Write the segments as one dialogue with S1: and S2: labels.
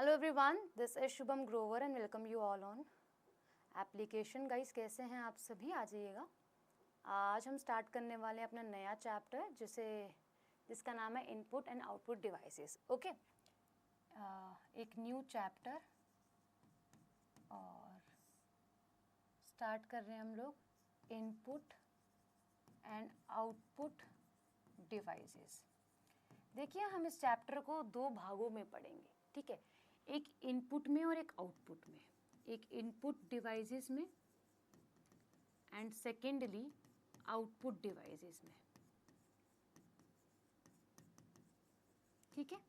S1: Hello everyone, this is Shubham Grover and welcome you all on application. Guys, कैसे हैं आप सभी? आ जाइएगा। आज हम स्टार्ट करने वाले हैं अपना नया चैप्टर जिसका नाम है input and output devices. Okay, एक न्यू चैप्टर और स्टार्ट कर रहे हैं हम लोग इनपुट एंड आउटपुट डिवाइसेस। देखिए, हम इस चैप्टर को दो भागों में पढ़ेंगे, ठीक है? एक इनपुट में और एक आउटपुट में, एक इनपुट डिवाइसेस में एंड सेकेंडली आउटपुट डिवाइसेस में, ठीक है?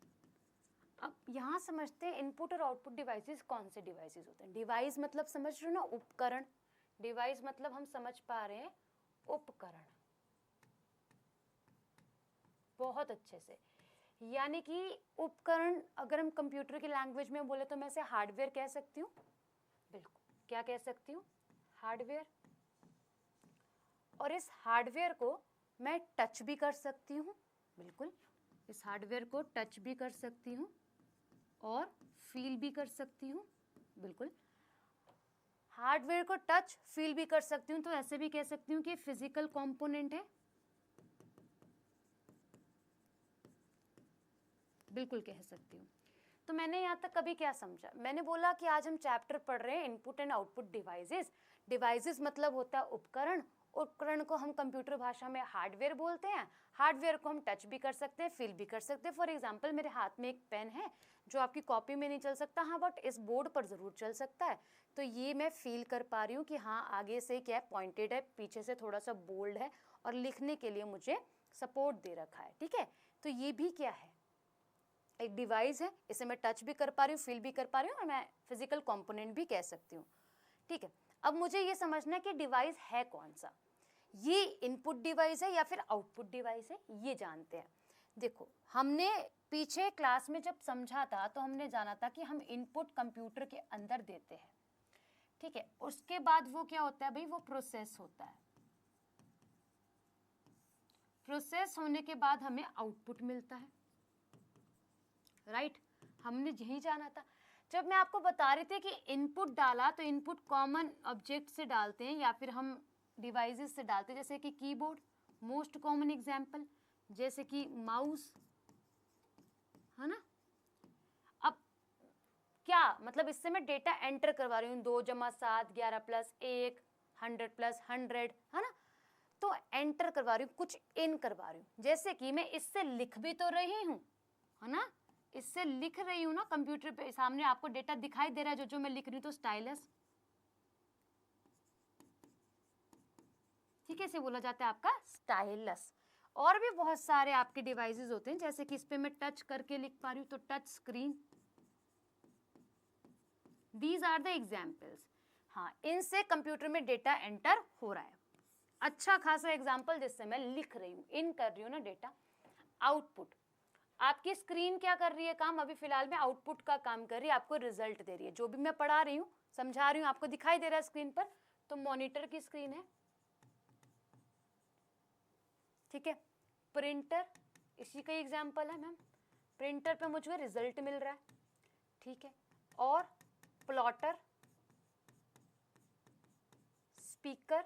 S1: अब यहाँ समझते हैं इनपुट और आउटपुट डिवाइसेस कौन से डिवाइसेस होते हैं। डिवाइस मतलब समझ रहे हो ना, उपकरण। डिवाइस मतलब हम समझ पा रहे हैं उपकरण बहुत अच्छे से। यानी कि उपकरण, अगर हम कंप्यूटर की लैंग्वेज में बोले तो मैं इसे हार्डवेयर कह सकती हूँ। बिल्कुल, क्या कह सकती हूँ? हार्डवेयर। और इस हार्डवेयर को मैं टच भी कर सकती हूँ। बिल्कुल, इस हार्डवेयर को टच भी कर सकती हूँ और फील भी कर सकती हूँ। बिल्कुल, हार्डवेयर को टच फील भी कर सकती हूँ, तो ऐसे भी कह सकती हूँ कि फिजिकल कंपोनेंट है। बिल्कुल कह सकती हूँ। तो मैंने यहाँ तक कभी क्या समझा? मैंने बोला कि आज हम चैप्टर पढ़ रहे हैं input and output devices. Devices मतलब होता है उपकरण। उपकरण को हम कंप्यूटर भाषा में हार्डवेयर बोलते हैं। हार्डवेयर को हम टच भी कर सकते हैं, फील भी कर सकते हैं। फॉर एग्जांपल, मेरे हाथ में एक पेन है जो आपकी कॉपी में नहीं चल सकता, हाँ, बट इस बोर्ड पर ज़रूर चल सकता है। तो ये मैं फील कर पा रही हूँ कि हाँ, आगे से क्या है, पॉइंटेड है, पीछे से थोड़ा सा बोल्ड है और लिखने के लिए मुझे सपोर्ट दे रखा है, ठीक है? तो ये भी क्या है, एक डिवाइस है। इसे मैं टच भी कर पा रही हूँ, फील भी कर पा रही हूँ और मैं फिजिकल कंपोनेंट भी कह सकती हूँ, ठीक है? अब मुझे ये समझना है कि डिवाइस है कौन सा, ये इनपुट डिवाइस है या फिर आउटपुट डिवाइस है, ये जानते हैं। देखो, हमने पीछे क्लास में जब समझा था तो हमने जाना था कि हम इनपुट कंप्यूटर के अंदर देते हैं, ठीक है? उसके बाद वो क्या होता है भाई, वो प्रोसेस होता है। प्रोसेस होने के बाद हमें आउटपुट मिलता है, राइट? हमने यही जाना था। जब मैं आपको बता रही थी कि इनपुट डाला तो इनपुट कॉमन ऑब्जेक्ट से डालते हैं या फिर हम डिवाइसेस से डालते हैं, जैसे कि कीबोर्ड, मोस्ट कॉमन एग्जांपल, जैसे कि माउस, है ना? अब क्या मतलब, इससे मैं डेटा एंटर करवा रही हूँ, 2 + 7 11 + 1 100 + 100, है ना? तो एंटर करवा रही हूँ, कुछ इन करवा रही हूँ। जैसे कि मैं इससे लिख भी तो रही हूँ, है ना? इससे लिख रही हूँ ना, कंप्यूटर पे सामने आपको डेटा दिखाई दे रहा है जो मैं लिख रही हूँ। तो स्टाइलस, ठीक है, इसे बोला जाता है आपका स्टाइलस। और भी बहुत सारे आपके डिवाइसेस होते हैं, जैसे कि इस पे मैं टच करके लिख पा रही हूँ, तो touch screen. These are the examples. हाँ, इनसे कंप्यूटर में डेटा एंटर हो रहा है। अच्छा खासा एग्जाम्पल जिससे मैं लिख रही हूँ, इन कर रही हूँ ना डेटा। आउटपुट, आपकी स्क्रीन क्या कर रही है काम? अभी फिलहाल में आउटपुट का काम कर रही है, आपको रिजल्ट दे रही है। जो भी मैं पढ़ा रही हूँ, समझा रही हूँ, आपको दिखाई दे रहा है स्क्रीन पर, तो मॉनिटर की स्क्रीन है, ठीक है? प्रिंटर इसी का एग्जाम्पल है मैम। प्रिंटर पे मुझे रिजल्ट मिल रहा है, ठीक है? और प्लॉटर, स्पीकर,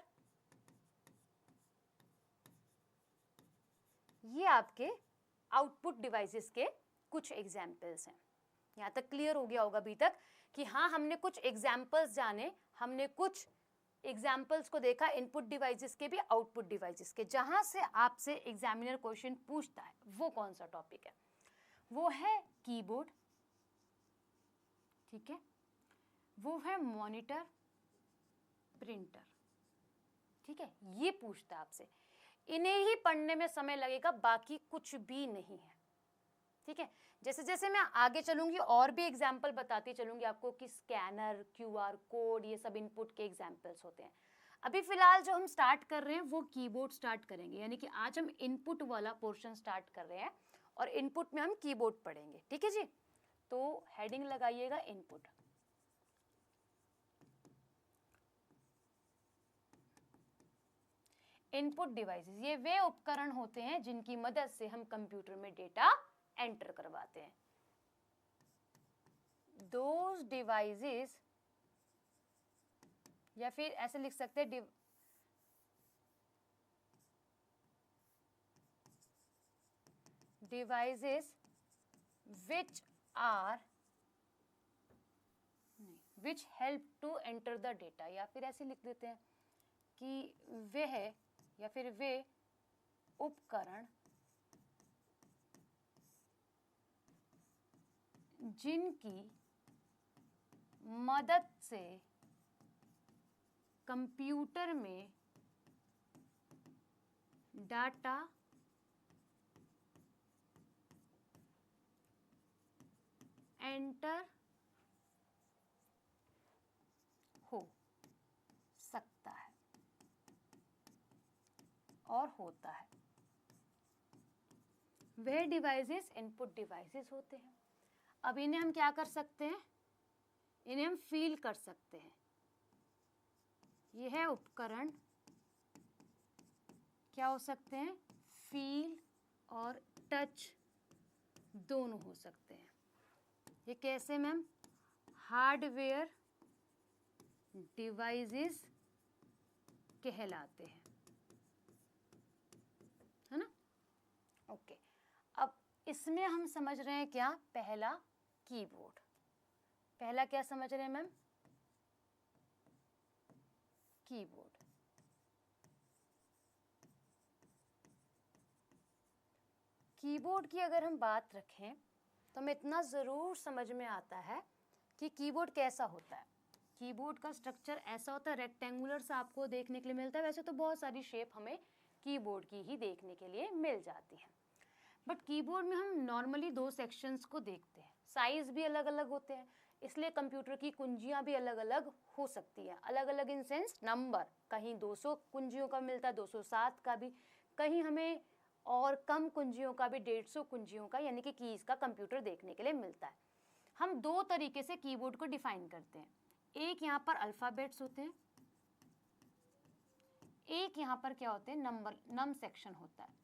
S1: ये आपके आउटपुट डिवाइसेस के कुछ एग्जाम्पल्स हैं। यहाँ तक क्लियर हो गया होगा अभी तक कि हाँ, हमने कुछ एग्जाम्पल्स जाने, हमने कुछ एग्जाम्पल्स को देखा इनपुट डिवाइसेस के भी, आउटपुट डिवाइसेस के। जहाँ से आपसे एग्जामिनर क्वेश्चन पूछता है वो कौन सा टॉपिक है? वो है कीबोर्ड, ठीक है? वो है मॉनिटर, प्रिंटर, ठीक है? ये पूछता है आपसे। इन्हें ही पढ़ने में समय लगेगा, बाकी कुछ भी नहीं है, ठीक है? जैसे जैसे मैं आगे चलूंगी और भी एग्जाम्पल बताती चलूंगी आपको कि स्कैनर, QR कोड, ये सब इनपुट के एग्जाम्पल्स होते हैं। अभी फिलहाल जो हम स्टार्ट कर रहे हैं वो कीबोर्ड स्टार्ट करेंगे, यानी कि आज हम इनपुट वाला पोर्शन स्टार्ट कर रहे हैं और इनपुट में हम कीबोर्ड पढ़ेंगे, ठीक है जी? तो हेडिंग लगाइएगा इनपुट। इनपुट डिवाइसेस, ये वे उपकरण होते हैं जिनकी मदद से हम कंप्यूटर में डेटा एंटर करवाते हैं। those devices, या फिर ऐसे लिख सकते हैं devices which are which help to enter the data, या फिर ऐसे लिख देते हैं कि वह या फिर वे उपकरण जिनकी मदद से कंप्यूटर में डाटा एंटर हो सकता है और होता है, वह डिवाइसेस इनपुट डिवाइसेस होते हैं। अब इन्हें हम क्या कर सकते हैं, इन्हें हम फील कर सकते हैं। यह उपकरण क्या हो सकते हैं, फील और टच दोनों हो सकते हैं। ये कैसे मैम, हार्डवेयर डिवाइसेस कहलाते हैं, है ना। ओके, अब इसमें हम समझ रहे हैं क्या, पहला कीबोर्ड। पहला क्या समझ रहे हैं मैम, कीबोर्ड। कीबोर्ड की अगर हम बात रखें तो हमें इतना ज़रूर समझ में आता है कि कीबोर्ड कैसा होता है। कीबोर्ड का स्ट्रक्चर ऐसा होता है, रेक्टेंगुलर सा आपको देखने के लिए मिलता है। वैसे तो बहुत सारी शेप हमें कीबोर्ड की ही देखने के लिए मिल जाती हैं, बट कीबोर्ड में हम नॉर्मली दो सेक्शंस को देखते हैं। साइज भी अलग अलग होते हैं, इसलिए कंप्यूटर की कुंजियां भी अलग अलग हो सकती हैं। अलग अलग इन सेंस नंबर, कहीं 200 कुंजियों का मिलता है, 207 का भी, कहीं हमें और कम कुंजियों का भी, 150 कुंजियों का, यानी कि कीज का कंप्यूटर देखने के लिए मिलता है। हम दो तरीके से कीबोर्ड को डिफाइन करते हैं। एक यहाँ पर अल्फाबेट्स होते हैं, एक यहाँ पर क्या होते हैं, नंबर, नम सेक्शन होता है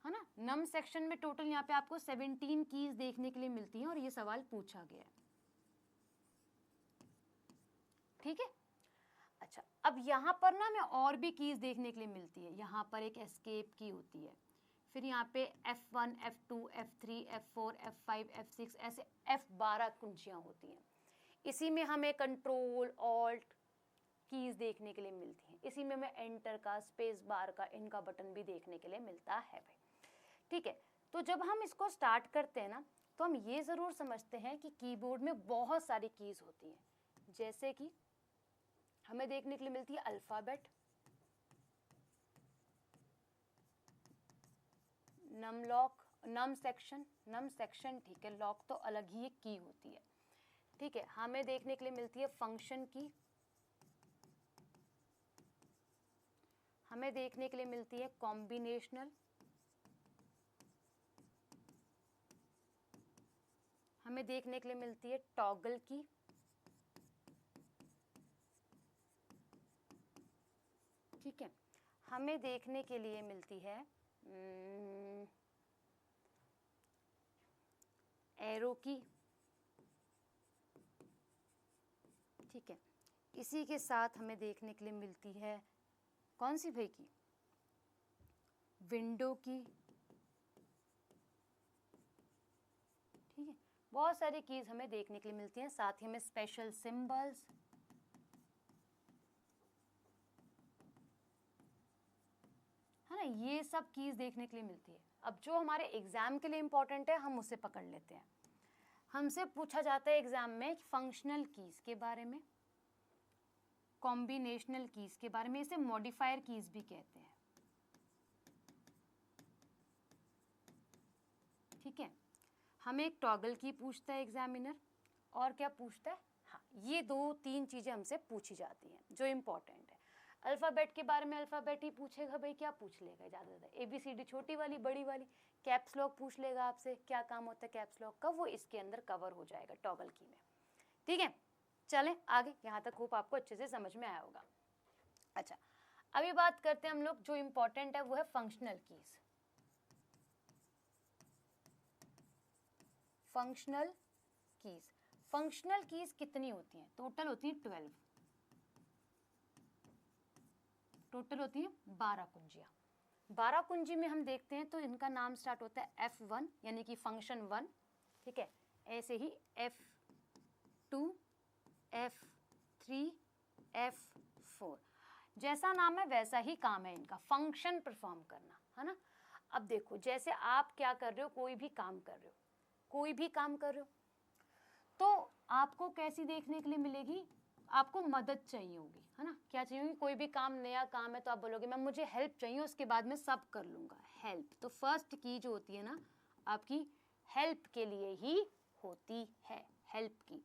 S1: ना। नम सेक्शन में टोटल यहाँ पे आपको 17 कीज देखने के लिए मिलती हैं और ये सवाल पूछा गया है, ठीक है। अच्छा, अब यहाँ पर ना हमें और भी कीज देखने के लिए मिलती है। यहाँ पर एक एस्केप की होती है, फिर यहाँ पे F1, F2, F3, F4, F5, F6 ऐसे F12 कुंजियाँ होती हैं। इसी में हमें कंट्रोल, ऑल्ट कीज देखने के लिए मिलती हैं। इसी में हमें एंटर का, स्पेस बार का, इनका बटन भी देखने के लिए मिलता है भाई, ठीक है। तो जब हम इसको स्टार्ट करते हैं ना, तो हम ये ज़रूर समझते हैं कि कीबोर्ड में बहुत सारी कीज होती हैं। जैसे कि हमें देखने के लिए मिलती है अल्फ़ाबेट, नम लॉक, नम सेक्शन, ठीक है। लॉक तो अलग ही एक की होती है, ठीक है। हमें देखने के लिए मिलती है फंक्शन की, हमें देखने के लिए मिलती है कॉम्बिनेशनल, हमें देखने के लिए मिलती है टॉगल की, ठीक है। हमें देखने के लिए मिलती है एरो की, ठीक है। इसी के साथ हमें देखने के लिए मिलती है कौन सी भाई की, विंडो की, ठीक है। बहुत सारी कीज हमें देखने के लिए मिलती हैं। साथ ही हमें स्पेशल सिंबल्स, है ना, ये सब कीज देखने के लिए मिलती है। अब जो हमारे एग्जाम के लिए इंपॉर्टेंट है हम उसे पकड़ लेते हैं। हमसे पूछा जाता है एग्जाम में फंक्शनल कीज के बारे में, कॉम्बिनेशनल कीज के बारे में, इसे मॉडिफायर कीज भी कहते हैं, ठीक है। हमें एक टॉगल की पूछता है एग्जामिनर, और क्या पूछता है, हाँ, ये 2-3 चीजें हमसे पूछी जाती हैं जो इम्पोर्टेंट है। अल्फ़ाबेट के बारे में अल्फ़ाबेट ही पूछेगा भाई, क्या पूछ लेगा ज़्यादा से ज़्यादा, ABCD छोटी वाली, बड़ी वाली। कैप्स लॉक पूछ लेगा आपसे, क्या काम होता है कैप्स लॉक का, वो इसके अंदर कवर हो जाएगा टॉगल की में, ठीक है। चलें आगे, यहाँ तक होप आपको अच्छे से समझ में आया होगा। अच्छा, अभी बात करते हैं हम लोग, जो इम्पोर्टेंट है वो है functional keys. Functional keys, functional keys कितनी होती हैं? टोटल होती हैं 12, टोटल होती हैं 12 कुंजियाँ। 12 कुंजी में हम देखते हैं तो इनका नाम स्टार्ट होता है F1 यानी कि फंक्शन 1, ठीक है। ऐसे ही F2, F3, F4, जैसा नाम है वैसा ही काम है इनका, फंक्शन परफॉर्म करना, है ना। अब देखो जैसे आप क्या कर रहे हो, कोई भी काम कर रहे हो, कोई भी काम कर रहे हो तो आपको कैसी देखने के लिए मिलेगी, आपको मदद चाहिए होगी, है ना। क्या चाहिए होगी, कोई भी काम, नया काम है तो आप बोलोगे मैम मुझे हेल्प चाहिए, उसके बाद मैं सब कर लूँगा, हेल्प। तो फर्स्ट की जो होती है ना आपकी हेल्प के लिए ही होती है, हेल्प की।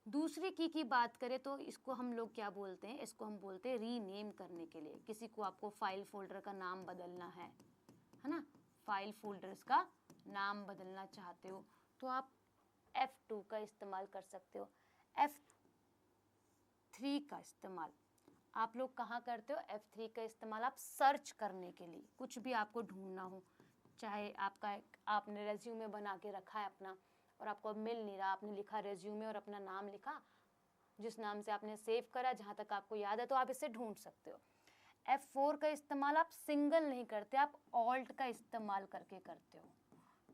S1: दूसरी की बात करें तो इसको हम लोग क्या बोलते हैं, इसको हम बोलते हैं रीनेम करने के लिए। किसी को आपको फाइल फोल्डर का नाम बदलना है ना, फाइल फोल्डर्स का नाम बदलना चाहते हो तो आप F2 का इस्तेमाल कर सकते हो। F3 का इस्तेमाल आप लोग कहाँ करते हो, F3 का इस्तेमाल आप सर्च करने के लिए, कुछ भी आपको ढूंढना हो, चाहे आपने रेज्यूमे बना के रखा है अपना और आपको अब मिल नहीं रहा, आपने लिखा रेज्यूमे और अपना नाम लिखा, जिस नाम से आपने सेव करा जहाँ तक आपको याद है, तो आप इसे ढूंढ सकते हो। F4 का इस्तेमाल आप सिंगल नहीं करते, आप ऑल्ट का इस्तेमाल करके करते हो,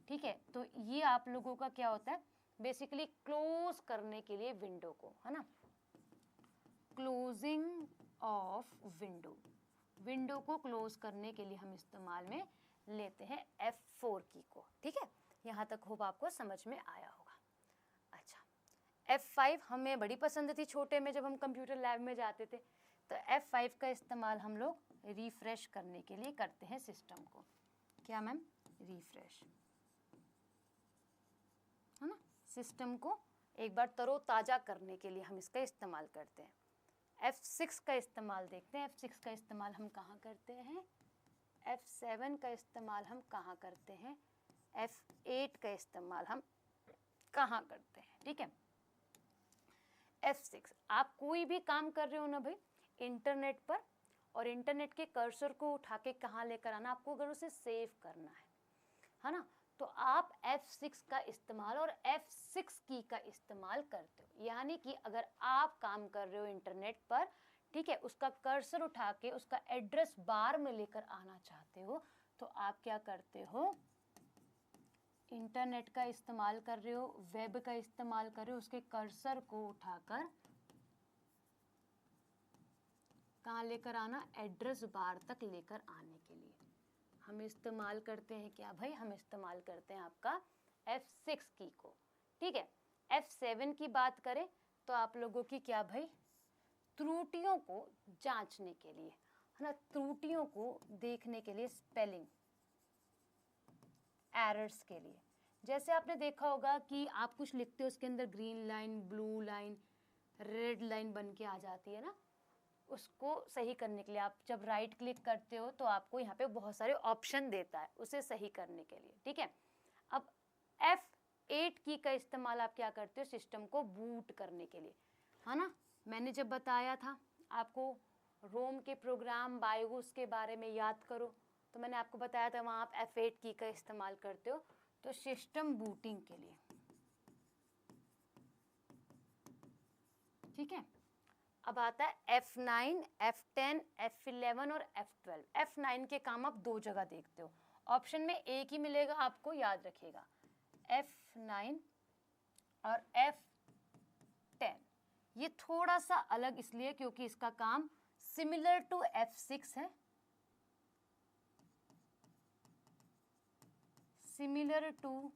S1: ठीक है। तो ये आप लोगों का क्या होता है, बेसिकली क्लोज करने के लिए विंडो को, है ना, क्लोजिंग ऑफ विंडो, विंडो को क्लोज करने के लिए हम इस्तेमाल में लेते हैं F4 की को, ठीक है। यहाँ तक होप आपको समझ में आया होगा। अच्छा, F5 हमें बड़ी पसंद थी छोटे में जब हम कंप्यूटर लैब में जाते थे, तो F5 का इस्तेमाल हम लोग रिफ्रेश करने के लिए करते हैं सिस्टम को। क्या मैम, रिफ्रेश, है ना, सिस्टम को एक बार तरोताज़ा करने के लिए हम इसका इस्तेमाल करते हैं। F6 का इस्तेमाल देखते हैं, F6 का इस्तेमाल हम कहाँ करते हैं, F7 का इस्तेमाल हम कहाँ करते हैं, F8 का इस्तेमाल हम कहाँ करते हैं, ठीक है। F6, आप कोई भी काम कर रहे हो ना भाई इंटरनेट पर, और इंटरनेट के कर्सर को उठा के कहाँ लेकर आना, आपको अगर उसे सेव करना है ना, तो आप F6 का इस्तेमाल और F6 की का इस्तेमाल करते हो। यानी कि अगर आप काम कर रहे हो इंटरनेट पर, ठीक है, उसका कर्सर उठा के उसका एड्रेस बार में लेकर आना चाहते हो, तो आप क्या करते हो, इंटरनेट का इस्तेमाल कर रहे हो, वेब का इस्तेमाल कर रहे हो, उसके कर्सर को उठाकर कहाँ लेकर आना, एड्रेस बार तक लेकर आने के लिए हम इस्तेमाल करते हैं क्या भाई, हम इस्तेमाल करते हैं आपका F6 की को, ठीक है। F7 की बात करें तो आप लोगों की क्या भाई, त्रुटियों को जांचने के लिए, है ना, त्रुटियों को देखने के लिए, स्पेलिंग एरर्स के लिए। जैसे आपने देखा होगा कि आप कुछ लिखते हो उसके अंदर green line, blue line, red line बन के आ जाती है ना, उसको सही करने के लिए आप जब राइट क्लिक करते हो तो आपको यहाँ पे बहुत सारे ऑप्शन देता है उसे सही करने के लिए, ठीक है। अब F8 की का इस्तेमाल आप क्या करते हो, सिस्टम को बूट करने के लिए, है ना। मैंने जब बताया था आपको रोम के प्रोग्राम बायोस के बारे में याद करो, तो मैंने आपको बताया था वहाँ आप F8 की का इस्तेमाल करते हो तो सिस्टम बूटिंग के लिए, ठीक है। अब आता है F9, F10, F11 और F12। F9 के काम आप दो जगह देखते हो, ऑप्शन में एक ही मिलेगा आपको, याद रखिएगा, F9 और F10। ये थोड़ा सा अलग इसलिए क्योंकि इसका काम सिमिलर टू F6 है, सिमिलर टू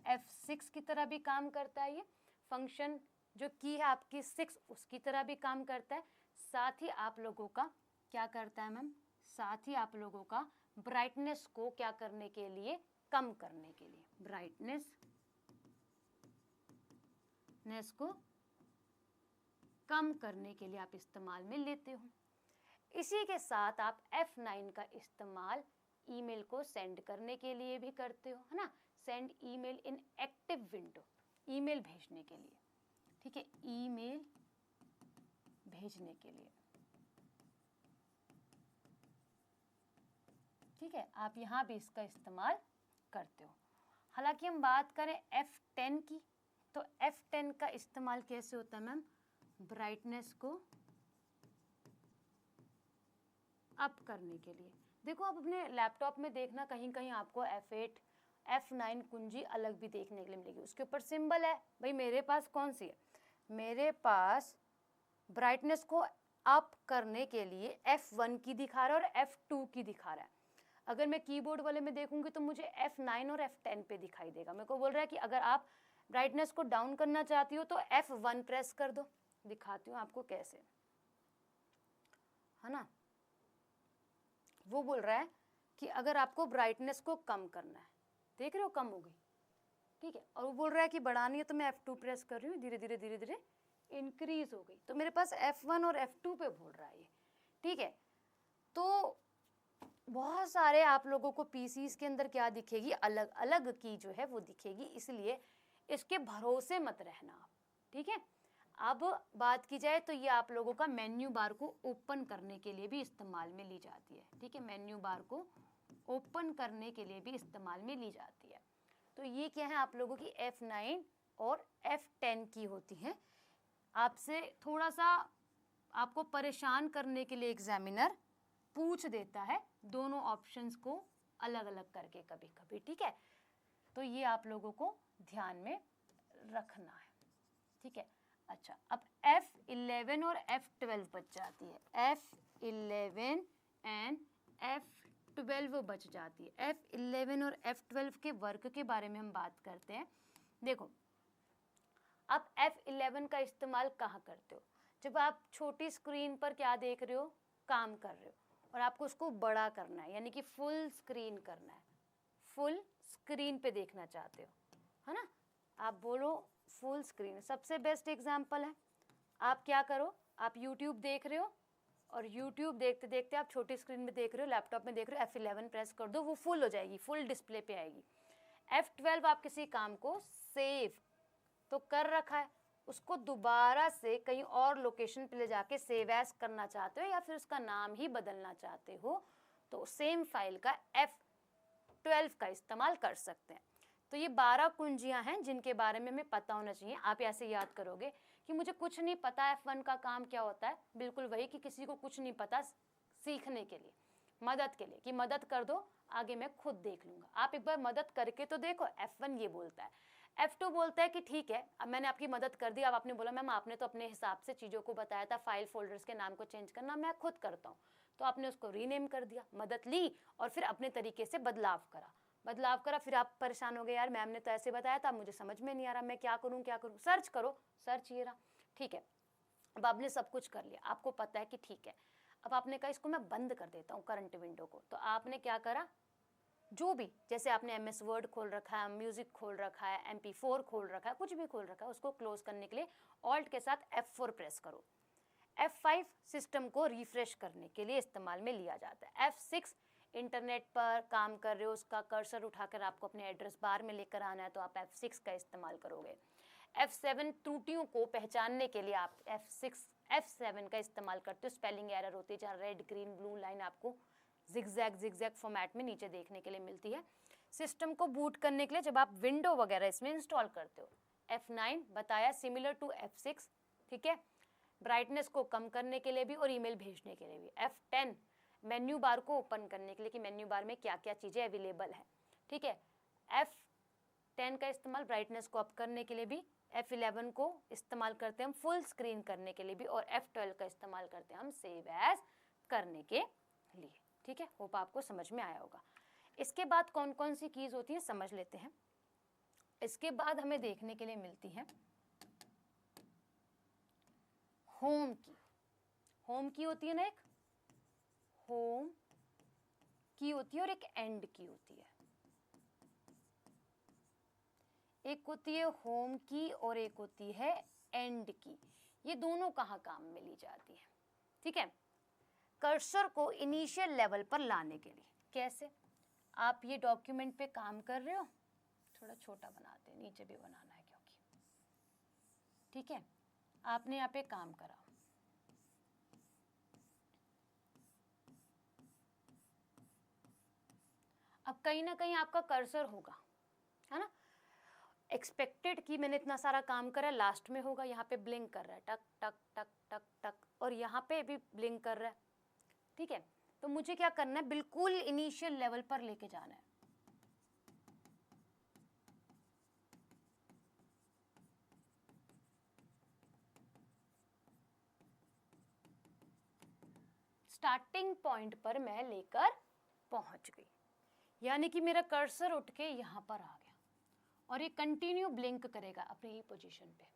S1: F6 की तरह भी काम करता है, ये फंक्शन जो की है आपकी 6 उसकी तरह भी काम करता है। साथ ही आप लोगों का क्या करता है मैम, साथ ही आप लोगों का ब्राइटनेस को क्या करने के लिए, कम करने के लिए, ब्राइटनेस को कम करने के लिए आप इस्तेमाल में लेते हो। इसी के साथ आप F9 का इस्तेमाल ईमेल को सेंड करने के लिए भी करते हो, है ना, send email in active window, email भेजने के लिए, ठीक है, ईमेल भेजने के लिए, ठीक है, आप यहाँ भी इसका इस्तेमाल करते हो। हालांकि हम बात करें F10 की तो F10 का इस्तेमाल कैसे होता है मैम? ब्राइटनेस को अप करने के लिए। देखो आप अपने लैपटॉप में देखना, कहीं कहीं आपको F8 F9 कुंजी अलग भी देखने के लिए मिलेगी, उसके ऊपर सिंबल है। भाई मेरे पास कौन सी है? मेरे पास ब्राइटनेस को अप करने के लिए F1 की दिखा रहा है और F2 की दिखा रहा है। अगर मैं कीबोर्ड वाले में देखूंगी तो मुझे F9 और F10 पे दिखाई देगा। मेरे को बोल रहा है कि अगर आप ब्राइटनेस को डाउन करना चाहती हो तो F1 प्रेस कर दो। दिखाती हूँ आपको कैसे, है ना। वो बोल रहा है कि अगर आपको ब्राइटनेस को कम करना है, देख रहे हो कम हो गई, ठीक है, और वो बोल रहा है कि बढ़ानी है तो मैं F2 प्रेस कर रही हूँ, धीरे धीरे धीरे धीरे इंक्रीज हो गई। तो मेरे पास F1 और F2 पे बोल रहा है ये, ठीक है। तो बहुत सारे आप लोगों को पीसीस के अंदर क्या दिखेगी, अलग अलग की जो है वो दिखेगी, इसलिए इसके भरोसे मत रहना आप, ठीक है। अब बात की जाए तो ये आप लोगों का मेन्यू बार को ओपन करने के लिए भी इस्तेमाल में ली जाती है, ठीक है। मेन्यू बार को ओपन करने के लिए भी इस्तेमाल में ली जाती है। तो ये क्या है, आप लोगों की F9 और F10 की होती हैं। आपसे थोड़ा सा आपको परेशान करने के लिए एग्जामिनर पूछ देता है दोनों ऑप्शंस को अलग अलग करके कभी कभी, ठीक है। तो ये आप लोगों को ध्यान में रखना है, ठीक है। अच्छा, अब F11 और F12 बच जाती है। F11 एंड F12 बच जाती है। F11 और F12 के वर्क के बारे में हम बात करते हैं। देखो, आप F11 का इस्तेमाल कहाँ करते हो? जब आप छोटी स्क्रीन पर क्या देख रहे हो, काम कर रहे हो, और आपको उसको बड़ा करना है, यानी कि फुल स्क्रीन करना है, फुल स्क्रीन पे देखना चाहते हो, है ना। आप बोलो फुल स्क्रीन। सबसे बेस्ट एग्जांपल है, आप क्या करो, आप YouTube देख रहे हो और YouTube देखते देखते आप छोटी स्क्रीन में देख रहे हो, लैपटॉप में देख रहे हो, F11 प्रेस कर दो, वो फुल हो जाएगी, फुल डिस्प्ले पे आएगी। F12 आप किसी काम को सेव तो कर रखा है, उसको दोबारा से कहीं और लोकेशन पे ले जाके सेव एज करना चाहते हो या फिर उसका नाम ही बदलना चाहते हो, तो सेम फाइल का F12 का इस्तेमाल कर सकते हैं। तो ये 12 कुंजियां हैं जिनके बारे में हमें पता होना चाहिए। आप ऐसे याद करोगे कि मुझे कुछ नहीं पता F1 का काम क्या होता है, बिल्कुल वही कि किसी को कुछ नहीं पता, सीखने के लिए, मदद के लिए, कि मदद कर दो, आगे मैं खुद देख लूंगा। आप एक बार मदद करके तो देखो। F1 ये बोलता है, F2 बोलता है कि ठीक है, अब मैंने आपकी मदद कर दी। अब आपने बोला मैम आपने तो अपने हिसाब से चीज़ों को बताया था, फाइल फोल्डर्स के नाम को चेंज करना मैं खुद करता हूँ, तो आपने उसको रीनेम कर दिया, मदद ली और फिर अपने तरीके से बदलाव करा, फिर आप परेशान हो गए, यार मैम ने तो ऐसे बताया था, मुझे समझ में नहीं आ रहा, मैं क्या करूँ, सर्च करो, सर्च ये रहा, ठीक है। अब आपने सब कुछ कर लिया, आपको पता है कि ठीक है, अब आपने कहा इसको मैं बंद कर देता हूँ करंट विंडो को, तो आपने क्या करा, जो भी, जैसे आपने MS वर्ड खोल रखा है, म्यूजिक खोल रखा है, MP4 खोल रखा है, कुछ भी खोल रखा है, उसको क्लोज करने के लिए ऑल्ट के साथ F4 प्रेस करो। F5 सिस्टम को रिफ्रेश करने के लिए इस्तेमाल में लिया जाता है। F6 इंटरनेट पर काम कर रहे हो, उसका कर्सर उठाकर आपको अपने एड्रेस बार में लेकर आना है, तो आप F6 का इस्तेमाल करोगे। F7 त्रुटियों को पहचानने के लिए आप F7 का इस्तेमाल करते हो। स्पेलिंग एरर होती है जहाँ रेड ग्रीन ब्लू लाइन आपको जिगजैग फॉर्मेट में नीचे देखने के लिए मिलती है। सिस्टम को बूट करने के लिए जब आप विंडो वगैरह इसमें इंस्टॉल करते हो, F9 बताया सिमिलर टू F6, ठीक है, ब्राइटनेस को कम करने के लिए भी और ईमेल भेजने के लिए भी। F10 मेन्यू बार को ओपन करने के लिए कि मेन्यू बार में क्या क्या चीज़ें अवेलेबल है, ठीक है। F10 का इस्तेमाल ब्राइटनेस को अप करने के लिए भी, F11 को इस्तेमाल करते हैं हम फुल स्क्रीन करने के लिए भी, और F12 का इस्तेमाल करते हैं हम सेव एज करने के लिए, ठीक है। होप आपको समझ में आया होगा। इसके बाद कौन कौन सी कीज होती है समझ लेते हैं। इसके बाद हमें देखने के लिए मिलती है होम की। होम की होती है ना, एक होम की होती है और एक एंड की होती है। एक होती है होम की और एक होती है एंड की। ये दोनों कहाँ काम में ली जाती है, ठीक है। कर्सर को इनिशियल लेवल पर लाने के लिए कैसे, आप ये डॉक्यूमेंट पे काम कर रहे हो, थोड़ा छोटा बनाते हैं, नीचे भी बनाना है क्योंकि, ठीक है। आपने यहाँ पे काम करा, अब कहीं ना कहीं आपका कर्सर होगा, है ना। एक्सपेक्टेड कि मैंने इतना सारा काम करा, लास्ट में होगा, यहाँ पे ब्लिंक कर रहा है, टक टक टक टक टक, और यहाँ पे भी ब्लिंक कर रहा है, ठीक है। तो मुझे क्या करना है, बिल्कुल इनिशियल लेवल पर लेके जाना है। स्टार्टिंग पॉइंट पर मैं लेकर पहुंच गई, यानी कि मेरा कर्सर उठ के यहाँ पर आ गया और ये कंटिन्यू ब्लिंक करेगा अपनी ही पोजीशन पे,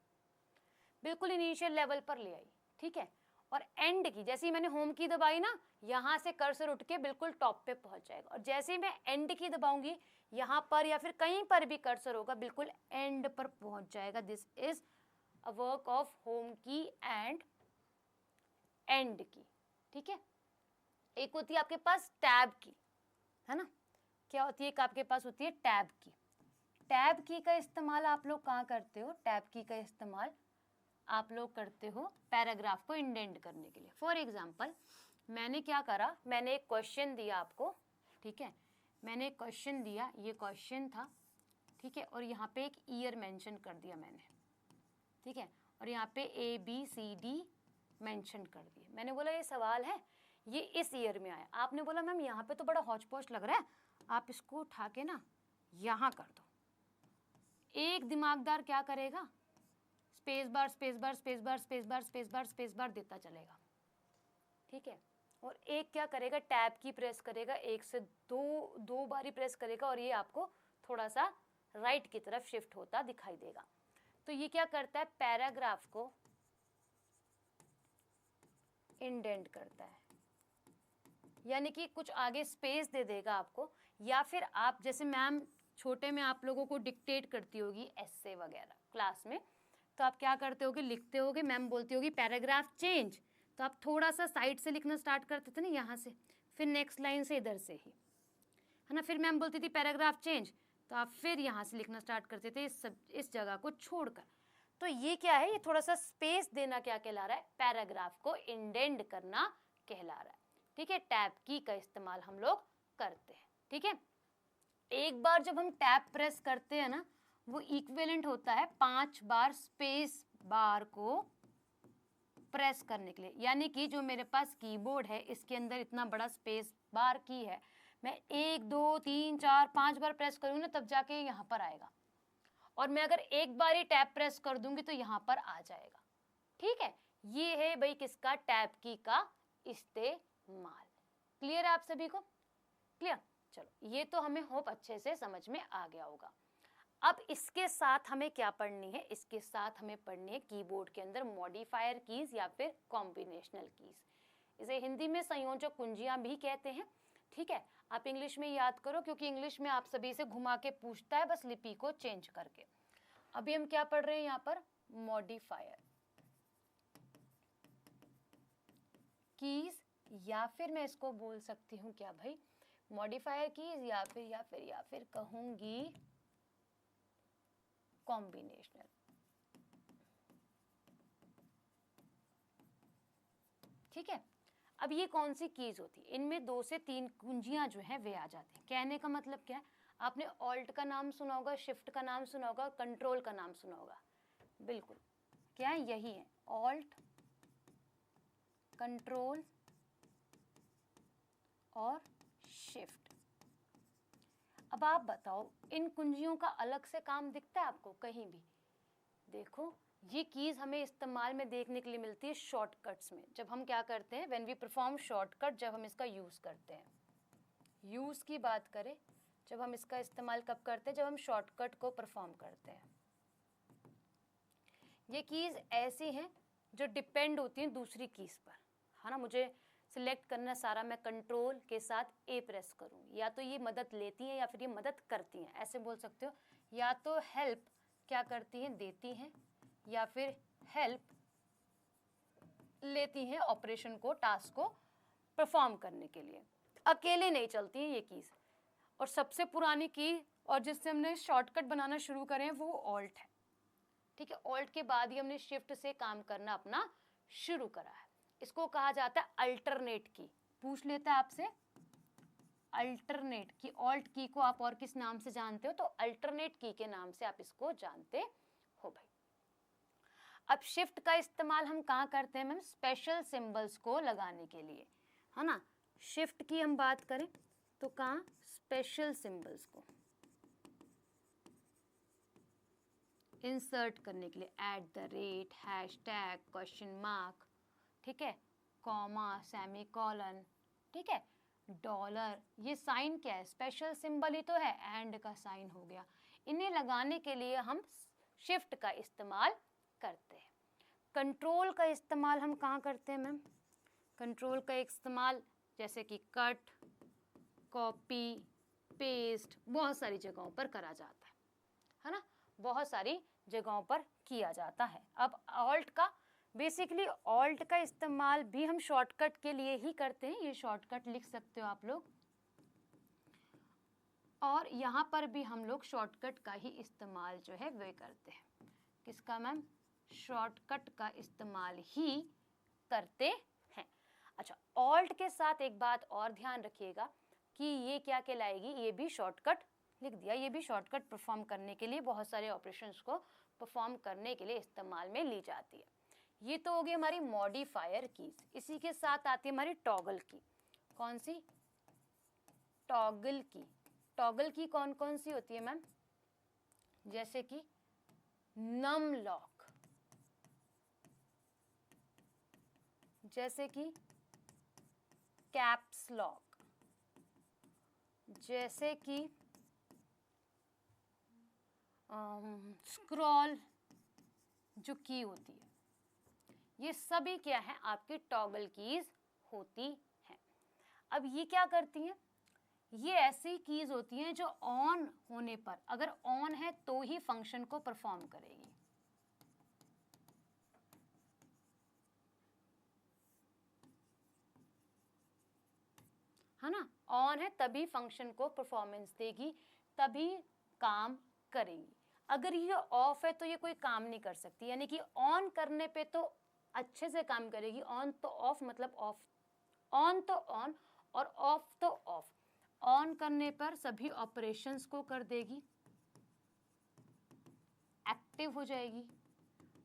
S1: बिल्कुल इनिशियल लेवल पर ले आई, ठीक है। और एंड की, जैसे ही मैंने होम की दबाई ना, यहाँ से कर्सर उठ के बिल्कुल टॉप पे पहुंच जाएगा, और जैसे ही मैं एंड की दबाऊंगी, यहाँ पर या फिर कहीं पर भी कर्सर होगा, बिल्कुल एंड पर पहुंच जाएगा। This is a work of home की एंड एंड की, ठीक है। एक होती है आपके पास टैब की, है ना, क्या होती है, एक आपके पास होती है टैब की। टैब की का इस्तेमाल आप लोग कहाँ करते हो, टैब की का इस्तेमाल आप लोग करते हो पैराग्राफ को इंडेंट करने के लिए। फॉर एग्जाम्पल, मैंने क्या करा, मैंने एक क्वेश्चन दिया आपको, ठीक है, मैंने एक क्वेश्चन दिया, ये क्वेश्चन था, ठीक है, और यहाँ पे एक ईयर मेंशन कर दिया मैंने, ठीक है, और यहाँ पे ABCD मेंशन कर दिए। मैंने बोला ये सवाल है, ये इस ईयर में आया। आपने बोला मैम यहाँ पे तो बड़ा हौच पौच लग रहा है, आप इसको उठा के ना यहाँ कर दो। एक दिमागदार क्या करेगा, space bar space bar space bar space bar space bar space bar देता चलेगा, ठीक है। और एक क्या करेगा, टैब की प्रेस करेगा, एक से दो बारी प्रेस करेगा, और ये आपको थोड़ा सा राइट की तरफ शिफ्ट होता दिखाई देगा। तो ये क्या करता है, पैराग्राफ को इंडेंट करता है, यानी कि कुछ आगे स्पेस दे देगा आपको। या फिर आप जैसे मैम छोटे में आप लोगों को डिक्टेट करती होगी एस्से वगैरह क्लास में, तो आप क्या करते होगे, लिखते होगे, मैम बोलती होगी पैराग्राफ चेंज, तो आप थोड़ा सा साइड से लिखना स्टार्ट करते थे ना, यहाँ से, फिर नेक्स्ट लाइन से इधर से ही, है ना, फिर मैम बोलती थी पैराग्राफ चेंज, तो आप फिर यहाँ से लिखना स्टार्ट करते थे इस जगह को छोड़कर। तो ये क्या है, ये थोड़ा सा स्पेस देना क्या कहला रहा है, पैराग्राफ को इंडेंट करना कहला रहा है, ठीक है। टैब की का इस्तेमाल हम लोग करते हैं, ठीक है। एक बार जब हम टैब प्रेस करते हैं ना, वो इक्विवेलेंट होता है 5 बार स्पेस बार को प्रेस करने के लिए। यानी कि जो मेरे पास कीबोर्ड है, इसके अंदर इतना बड़ा स्पेस बार की है, मैं 1 2 3 4 5 बार प्रेस करूँगी ना, तब जाके यहाँ पर आएगा, और मैं अगर एक बार ही टैब प्रेस कर दूंगी तो यहाँ पर आ जाएगा, ठीक है। ये है भाई किसका, टैब की का इस्तेमाल। क्लियर है आप सभी को, क्लियर। चलो, ये तो हमें होप अच्छे से समझ में आ गया होगा। अब इसके साथ हमें क्या पढ़नी है, इसके साथ हमें पढ़नी है कीबोर्ड के अंदर मॉडिफायर कीज या फिर कॉम्बिनेशनल कीज। इसे हिंदी में संयोजक कुंजियां भी कहते हैं, ठीक है। आप इंग्लिश में याद करो, क्योंकि इंग्लिश में आप सभी से घुमा के पूछता है बस लिपि को चेंज करके। अभी हम क्या पढ़ रहे हैं यहाँ पर, मॉडिफायर कीज, या फिर मैं इसको बोल सकती हूँ क्या भाई, मॉडिफायर कीज, या फिर कहूंगी कॉम्बिनेशनल, ठीक है। अब ये कौन सी कीज होती है, इनमें 2 से 3 कुंजियां जो है वे आ जाती हैं। कहने का मतलब क्या है, आपने ऑल्ट का नाम सुना होगा, शिफ्ट का नाम सुना होगा, कंट्रोल का नाम सुना होगा, बिल्कुल क्या है, यही है, ऑल्ट, कंट्रोल और शिफ्ट। अब आप बताओ, इन कुंजियों का अलग से काम दिखता है आपको कहीं भी? देखो, ये कीज हमें इस्तेमाल में देखने के लिए मिलती है शॉर्टकट्स में, जब हम क्या करते हैं, व्हेन वी परफॉर्म शॉर्टकट, जब हम इसका यूज करते हैं। यूज की बात करें, जब हम इसका इस्तेमाल कब करते हैं, जब हम शॉर्टकट को परफॉर्म करते हैं। ये कीज ऐसी हैं जो डिपेंड होती हैं दूसरी कीज पर, है ना। मुझे सिलेक्ट करना सारा, मैं कंट्रोल के साथ ए प्रेस करूँ, या तो ये मदद लेती हैं या फिर ये मदद करती हैं, ऐसे बोल सकते हो। या तो हेल्प क्या करती हैं, देती हैं, या फिर हेल्प लेती हैं ऑपरेशन को, टास्क को परफॉर्म करने के लिए। अकेले नहीं चलती हैं ये कीज। और सबसे पुरानी की और जिससे हमने शॉर्टकट बनाना शुरू करें वो ऑल्ट है, ठीक है। ऑल्ट के बाद ही हमने शिफ्ट से काम करना अपना शुरू करा है। इसको कहा जाता है अल्टरनेट की। पूछ लेता है आपसे अल्टरनेट की, ऑल्ट की को आप और किस नाम से जानते हो, तो अल्टरनेट की के नाम से आप इसको जानते हो भाई। अब शिफ्ट का इस्तेमाल हम कहाँ करते हैं मैम, स्पेशल सिंबल्स को लगाने के लिए, है ना। शिफ्ट की हम बात करें तो कहाँ, स्पेशल सिंबल्स को इंसर्ट करने के लिए, @, हैशटैग, क्वेश्चन मार्क, ठीक है, कॉमा, सेमीकोलन, ठीक है, डॉलर, ये साइन क्या है, स्पेशल सिंबल ही तो है, एंड का साइन हो गया। इन्हें लगाने के लिए हम शिफ्ट का इस्तेमाल करते हैं। कंट्रोल का इस्तेमाल हम कहाँ करते हैं मैम, कंट्रोल का इस्तेमाल जैसे कि कट, कॉपी, पेस्ट, बहुत सारी जगहों पर करा जाता है ना, बहुत सारी जगहों पर किया जाता है। अब ऑल्ट का, बेसिकली ऑल्ट का इस्तेमाल भी हम शॉर्टकट के लिए ही करते हैं, ये शॉर्टकट लिख सकते हो आप लोग, और यहाँ पर भी हम लोग शॉर्टकट का ही इस्तेमाल जो है वे करते हैं। किसका मैम, शॉर्टकट का इस्तेमाल ही करते हैं। अच्छा, ऑल्ट के साथ एक बात और ध्यान रखिएगा कि ये क्या कहलाएगी, ये भी शॉर्टकट लिख दिया, ये भी शॉर्टकट परफॉर्म करने के लिए, बहुत सारे ऑपरेशंस को परफॉर्म करने के लिए इस्तेमाल में ली जाती है। ये तो हो गई हमारी मॉडिफायर कीज। इसी के साथ आती है हमारी टॉगल की। कौन सी, टॉगल की। टॉगल की कौन कौन सी होती है मैम, जैसे कि नम लॉक, जैसे कि कैप्स लॉक, जैसे कि स्क्रॉल जो की होती है, ये सभी क्या है आपकी टॉगल कीज होती हैं। अब ये क्या करती हैं, ये ऐसी कीज होती हैं जो ऑन होने पर, अगर ऑन है तो ही फंक्शन को परफॉर्म करेगी, है ना, ऑन है तभी फंक्शन को परफॉर्मेंस देगी, तभी काम करेगी। अगर ये ऑफ है तो ये कोई काम नहीं कर सकती, यानी कि ऑन करने पे तो अच्छे से काम करेगी, ऑन तो ऑफ मतलब ऑफ, ऑन तो ऑन और ऑफ तो ऑफ। ऑन करने पर सभी ऑपरेशंस को कर देगी, एक्टिव हो जाएगी,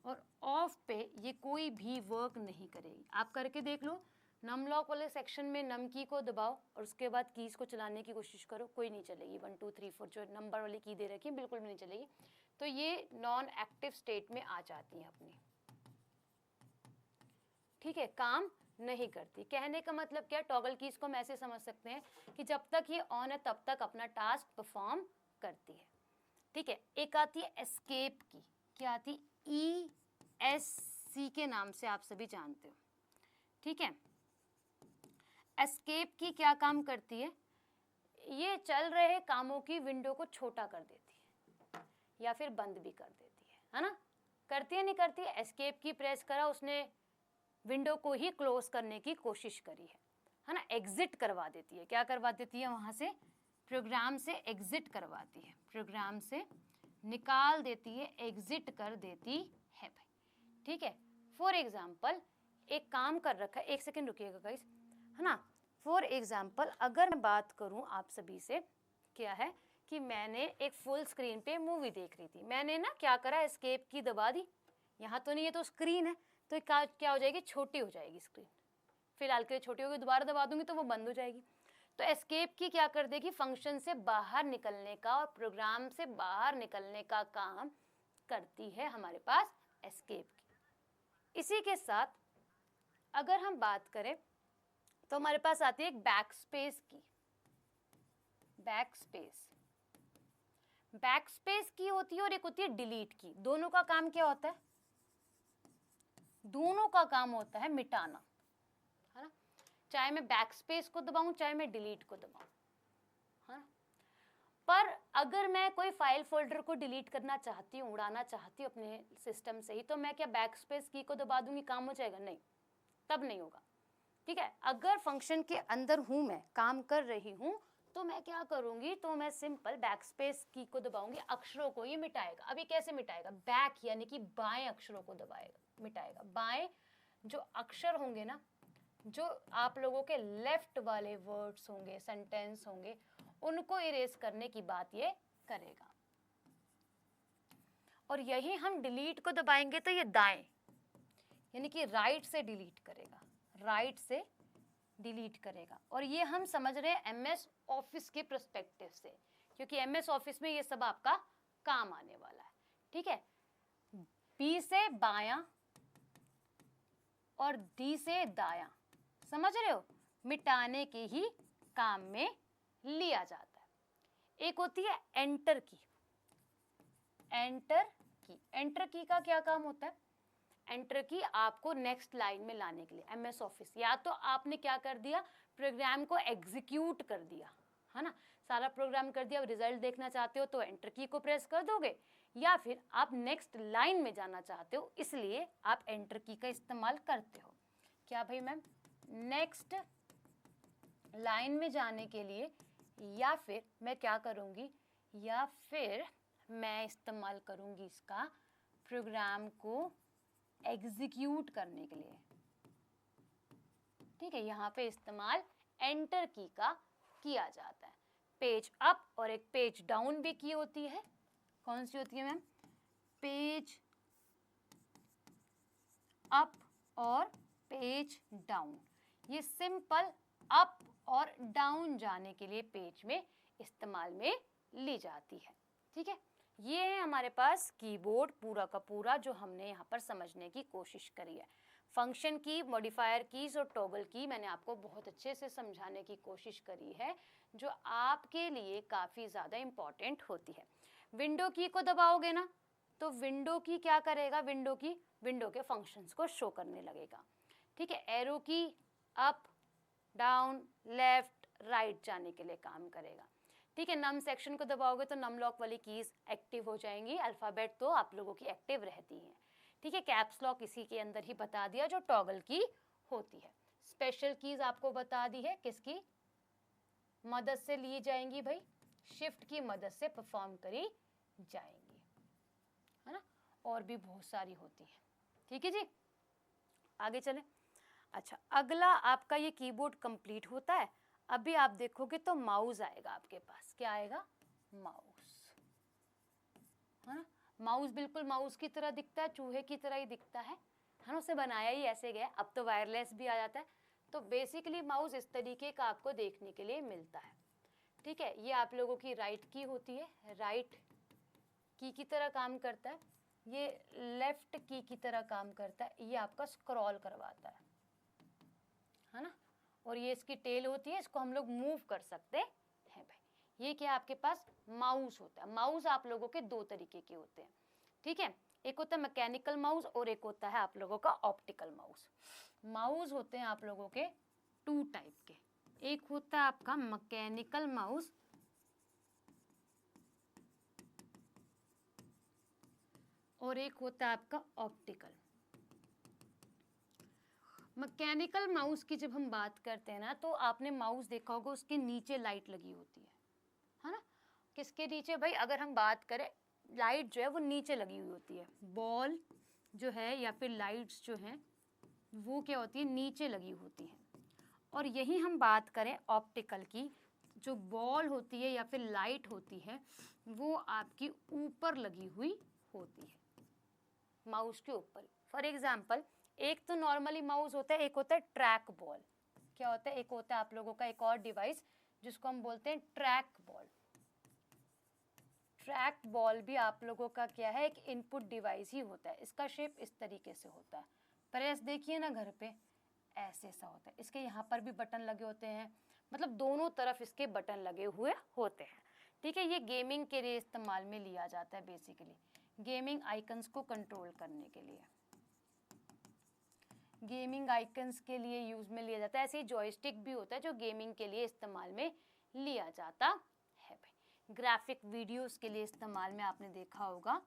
S1: और ऑफ पे ये कोई भी वर्क नहीं करेगी। आप करके देख लो, नम लॉक वाले सेक्शन में नम की को दबाओ और उसके बाद कीज को चलाने की कोशिश करो, कोई नहीं चलेगी। 1 2 3 4 जो नंबर वाली की दे रखी है बिल्कुल भी नहीं चलेगी। तो ये नॉन एक्टिव स्टेट में आ जाती है अपनी, ठीक है, काम नहीं करती। कहने का मतलब क्या, टॉगल कीज को हम ऐसे समझ सकते हैं कि जब तक ये ऑन है तब तक अपना टास्क परफॉर्म करती है, ठीक है। एक आती है एस्केप की, क्या आती, ESC के नाम से आप सभी जानते हो, ठीक है। एस्केप की क्या काम करती है, ये चल रहे कामों की विंडो को छोटा कर देती है या फिर बंद भी कर देती है ना, करती है नहीं करती है। एस्केप की प्रेस करा, उसने विंडो को ही क्लोज करने की कोशिश करी है ना, एग्जिट करवा देती है। क्या करवा देती है, वहां से प्रोग्राम से एग्जिट करवाती है, प्रोग्राम से निकाल देती है, एग्जिट कर देती है भाई, ठीक है। फॉर एग्जाम्पल एक काम कर रखा है, एक सेकेंड रुकिएगा गाइस, है ना। फॉर एग्जाम्पल अगर मैं बात करूं आप सभी से, क्या है कि मैंने एक फुल स्क्रीन पे मूवी देख रही थी, मैंने ना क्या करा, एस्केप की दबा दी, यहाँ तो नहीं है तो स्क्रीन है, तो क्या हो जाएगी, छोटी हो जाएगी स्क्रीन, फिलहाल के लिए छोटी होगी, दोबारा दबा दूंगी तो वो बंद हो जाएगी। तो एस्केप की क्या कर देगी, फंक्शन से बाहर निकलने का और प्रोग्राम से बाहर निकलने का काम करती है हमारे पास एस्केप की। इसी के साथ अगर हम बात करें तो हमारे पास आती है एक बैकस्पेस की, बैकस्पेस, बैकस्पेस की होती है और एक होती है डिलीट की। दोनों का काम क्या होता है, दोनों का काम होता है मिटाना, है ना, चाहे मैं बैकस्पेस को दबाऊं चाहे मैं डिलीट को दबाऊं, है ना। पर अगर मैं कोई फाइल फोल्डर को डिलीट करना चाहती हूँ, उड़ाना चाहती हूँ अपने सिस्टम से ही, तो मैं क्या बैकस्पेस की को दबा दूंगी, काम हो जाएगा, नहीं, तब नहीं होगा, ठीक है। अगर फंक्शन के अंदर हूं, मैं काम कर रही हूं, तो मैं क्या करूंगी, तो मैं सिंपल बैकस्पेस की को दबाऊंगी, अक्षरों को ये मिटाएगा। अभी कैसे मिटाएगा, बैक यानी कि बाएं अक्षरों को दबाएगा, मिटाएगा, बाएं जो अक्षर होंगे ना जो आप लोगों के लेफ्ट वाले वर्ड्स होंगे, सेंटेंस होंगे, उनको इरेज करने की बात ये करेगा। और यही हम डिलीट को दबाएंगे तो ये दाएं यानी कि राइट से डिलीट करेगा, राइट से डिलीट करेगा। और ये हम समझ रहे हैं एमएस ऑफिस के पर्सपेक्टिव से, क्योंकि एमएस ऑफिस में ये सब आपका काम आने वाला है। ठीक है, बी से बायां और डी से दायां, समझ रहे हो, मिटाने के ही काम में लिया जाता है। एक होती है एंटर की। एंटर की, एंटर की का क्या काम होता है? एंटर की आपको नेक्स्ट लाइन में लाने के लिए एमएस ऑफिस, या तो आपने क्या कर दिया, प्रोग्राम को एग्जीक्यूट कर दिया, है ना, सारा प्रोग्राम कर दिया, रिजल्ट देखना चाहते हो तो एंटर की को प्रेस कर दोगे, या फिर आप नेक्स्ट लाइन में जाना चाहते हो इसलिए आप एंटर की का इस्तेमाल करते हो। क्या भाई मैम? नेक्स्ट लाइन में जाने के लिए, या फिर मैं क्या करूँगी, या फिर मैं इस्तेमाल करूँगी इसका प्रोग्राम को एग्जीक्यूट करने के लिए। ठीक है, यहाँ पे इस्तेमाल एंटर की का किया जाता है। पेज अप और एक पेज डाउन भी की होती है। कौन सी होती है मैम? पेज अप और पेज डाउन। ये सिंपल अप और डाउन जाने के लिए पेज में इस्तेमाल में ली जाती है। ठीक है, ये है हमारे पास कीबोर्ड पूरा का पूरा जो हमने यहाँ पर समझने की कोशिश करी है। फंक्शन की, मॉडिफायर कीज और टॉगल की मैंने आपको बहुत अच्छे से समझाने की कोशिश करी है, जो आपके लिए काफ़ी ज़्यादा इम्पॉर्टेंट होती है। विंडो की को दबाओगे ना तो विंडो की क्या करेगा, विंडो के फंक्शंस को शो करने लगेगा। ठीक है, एरो की अप डाउन लेफ्ट राइट जाने के लिए काम करेगा। ठीक है, नम सेक्शन को दबाओगे तो नम लॉक वाली कीज एक्टिव हो जाएंगी, अल्फ़ाबेट तो आप लोगों की एक्टिव रहती हैं। ठीक है, कैप्स लॉक इसी के अंदर ही बता दिया जो टॉगल की होती है। स्पेशल कीज आपको बता दी है, किसकी मदद से ली जाएंगी भाई, शिफ्ट की मदद से परफॉर्म करी जाएंगी, है ना, और भी बहुत सारी होती है। ठीक है जी, आगे चलें। अच्छा, अगला आपका ये कीबोर्ड कंप्लीट होता है। अभी आप देखोगे तो माउस आएगा आपके पास। क्या आएगा? माउस, है ना। माउस बिल्कुल माउस की तरह दिखता है, चूहे की तरह ही दिखता है ना, उसे बनाया ही ऐसे गया। अब तो वायरलेस भी आ जाता है। तो बेसिकली माउस इस तरीके का आपको देखने के लिए मिलता है। ठीक है, ये आप लोगों की राइट की होती है, राइट की तरह काम करता है। ये लेफ्ट की तरह काम करता है, ये आपका स्क्रॉल करवाता है ना। और ये इसकी टेल होती है, इसको हम लोग मूव कर सकते हैं भाई। ये क्या आपके पास माउस होता है। माउस आप लोगों के दो तरीके के होते हैं। ठीक है, एक होता है मैकेनिकल माउस और एक होता है आप लोगों का ऑप्टिकल माउस। माउस होते हैं आप लोगों के टू टाइप के, एक होता है आपका मैकेनिकल माउस और एक होता है आपका ऑप्टिकल। मैकेनिकल माउस की जब हम बात करते हैं ना, तो आपने माउस देखा होगा उसके नीचे लाइट लगी होती है ना। किसके नीचे भाई? अगर हम बात करें, लाइट जो है वो नीचे लगी हुई होती है। बॉल जो है या फिर लाइट्स जो हैं वो क्या होती है? नीचे लगी होती हैं। और यही हम बात करें ऑप्टिकल की, जो बॉल होती है या फिर लाइट होती है वो आपकी ऊपर लगी हुई होती है, माउस के ऊपर। फॉर एग्जाम्पल, एक तो नॉर्मली माउस होता है, एक होता है ट्रैक बॉल। क्या होता है? एक होता है आप लोगों का एक और डिवाइस जिसको हम बोलते हैं ट्रैक बॉल। ट्रैक बॉल भी आप लोगों का क्या है? एक इनपुट डिवाइस ही होता है। इसका शेप इस तरीके से होता है। प्रेस देखिए ना घर पे, ऐसे सा होता है। इसके यहाँ पर भी बटन लगे होते हैं, मतलब दोनों तरफ इसके बटन लगे हुए होते हैं। ठीक है, ये गेमिंग के लिए इस्तेमाल में लिया जाता है, बेसिकली गेमिंग आइकन्स को कंट्रोल करने के लिए, गेमिंग आइकन्स के लिए यूज में लिया जाता है। ऐसे ही जॉयस्टिक भी होता है जो गेमिंग के लिए इस्तेमाल में लिया जाता है भाई। ग्राफिक वीडियोस के लिए इस्तेमाल में आपने देखा होगा,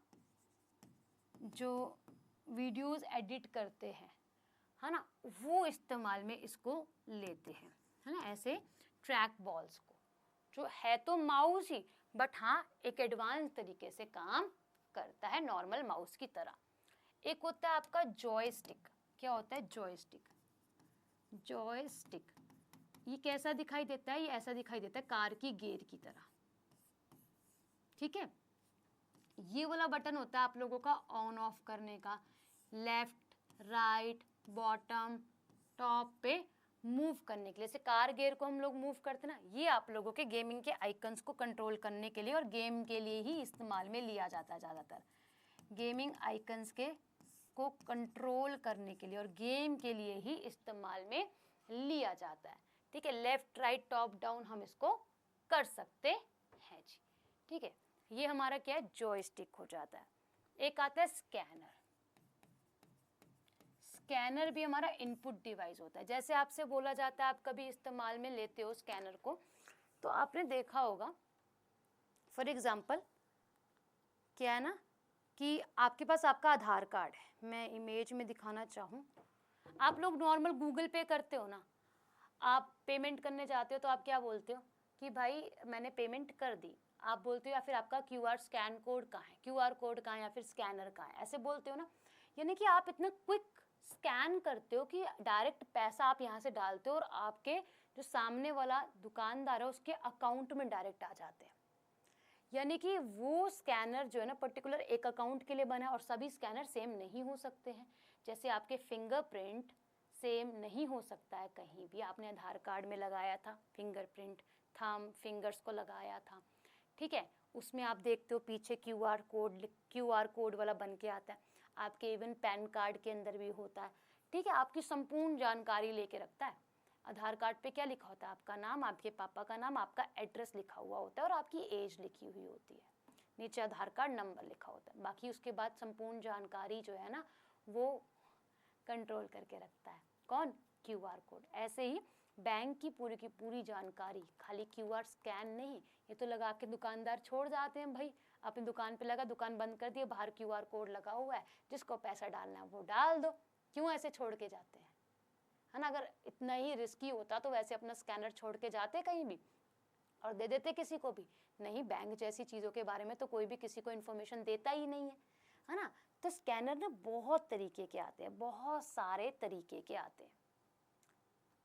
S1: जो वीडियोस एडिट करते हैं, है ना, वो इस्तेमाल में इसको लेते हैं, है ना, ऐसे ट्रैक बॉल्स को, जो है तो माउस ही बट हाँ एक एडवांस तरीके से काम करता है नॉर्मल माउस की तरह। एक होता है आपका जॉयस्टिक। क्या होता है? जॉयस्टिक। जॉयस्टिक, ये कैसा दिखाई देता है? ये ऐसा दिखाई देता है कार की गियर की तरह, ठीक है। ये वाला बटन होता है आप लोगों का ऑन ऑफ करने का, लेफ्ट राइट बॉटम टॉप पे मूव करने के लिए। जैसे कार गियर को हम लोग मूव करते ना, ये आप लोगों के गेमिंग के आइकन्स को कंट्रोल करने के लिए और गेम के लिए ही इस्तेमाल में लिया जाता है ज़्यादातर। गेमिंग आइकन्स के को कंट्रोल करने के लिए और गेम के लिए ही इस्तेमाल में लिया जाता है, ठीक है। लेफ्ट राइट टॉप डाउन हम इसको कर सकते हैं जी, ठीक है। ये हमारा क्या है? जॉयस्टिक हो जाता है। एक आता है स्कैनर। स्कैनर भी हमारा इनपुट डिवाइस होता है। जैसे आपसे बोला जाता है, आप कभी इस्तेमाल में लेते हो स्कैनर को, तो आपने देखा होगा फॉर एग्जांपल क्या है ना कि आपके पास आपका आधार कार्ड है, मैं इमेज में दिखाना चाहूँ। आप लोग नॉर्मल गूगल पे करते हो ना, आप पेमेंट करने जाते हो तो आप क्या बोलते हो कि भाई मैंने पेमेंट कर दी, आप बोलते हो, या फिर आपका क्यूआर स्कैन कोड कहाँ है, क्यूआर कोड कहाँ है, या फिर स्कैनर कहाँ है, ऐसे बोलते हो ना। यानी कि आप इतना क्विक स्कैन करते हो कि डायरेक्ट पैसा आप यहाँ से डालते हो और आपके जो सामने वाला दुकानदार है उसके अकाउंट में डायरेक्ट आ जाते हैं। यानी कि वो स्कैनर जो है ना पर्टिकुलर एक अकाउंट के लिए बना है, और सभी स्कैनर सेम नहीं हो सकते हैं। जैसे आपके फिंगरप्रिंट सेम नहीं हो सकता है कहीं भी, आपने आधार कार्ड में लगाया था फिंगरप्रिंट, थंब फिंगर्स को लगाया था, ठीक है, उसमें आप देखते हो पीछे क्यूआर कोड वाला बन के आता है। आपके इवन पैन कार्ड के अंदर भी होता है, ठीक है। आपकी संपूर्ण जानकारी लेके रखता है। आधार कार्ड पे क्या लिखा होता है? आपका नाम, आपके पापा का नाम, आपका एड्रेस लिखा हुआ होता है और आपकी एज लिखी हुई होती है, नीचे आधार कार्ड नंबर लिखा होता है। बाकी उसके बाद संपूर्ण जानकारी जो है ना वो कंट्रोल करके रखता है कौन? QR code. ऐसे ही बैंक की पूरी जानकारी, खाली क्यूआर स्कैन नहीं, ये तो लगा के दुकानदार छोड़ जाते हैं भाई, अपनी दुकान पे लगा, दुकान बंद कर दिए, बाहर क्यूआर कोड लगा हुआ है, जिसको पैसा डालना है वो डाल दो, क्यों ऐसे छोड़ के जाते हैं, है ना। अगर इतना ही रिस्की होता तो वैसे अपना स्कैनर छोड़ के जाते कहीं भी और दे देते किसी को भी? नहीं, बैंक जैसी चीज़ों के बारे में तो कोई भी किसी को इन्फॉर्मेशन देता ही नहीं है ना। तो स्कैनर ना बहुत तरीके के आते हैं, बहुत सारे तरीके के आते हैं।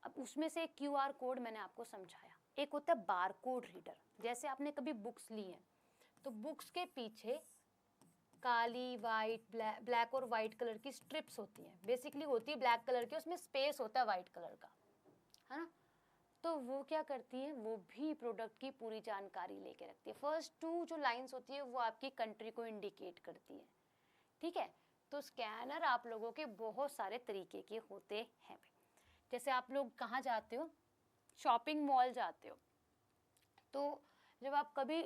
S1: अब उसमें से एक क्यूआर कोड मैंने आपको समझाया, एक होता है बारकोड रीडर। जैसे आपने कभी बुक्स ली हैं तो बुक्स के पीछे काली वाइट ब्लैक और वाइट कलर की स्ट्रिप्स होती हैं, बेसिकली होती है ब्लैक कलर की, उसमें स्पेस होता है वाइट कलर का, है ना। तो वो क्या करती है? वो भी प्रोडक्ट की पूरी जानकारी लेके रखती है। फर्स्ट 2 जो लाइंस होती है वो आपकी कंट्री को इंडिकेट करती है, ठीक है। तो स्कैनर आप लोगों के बहुत सारे तरीके के होते हैं। जैसे आप लोग कहाँ जाते हो, शॉपिंग मॉल जाते हो, तो जब आप कभी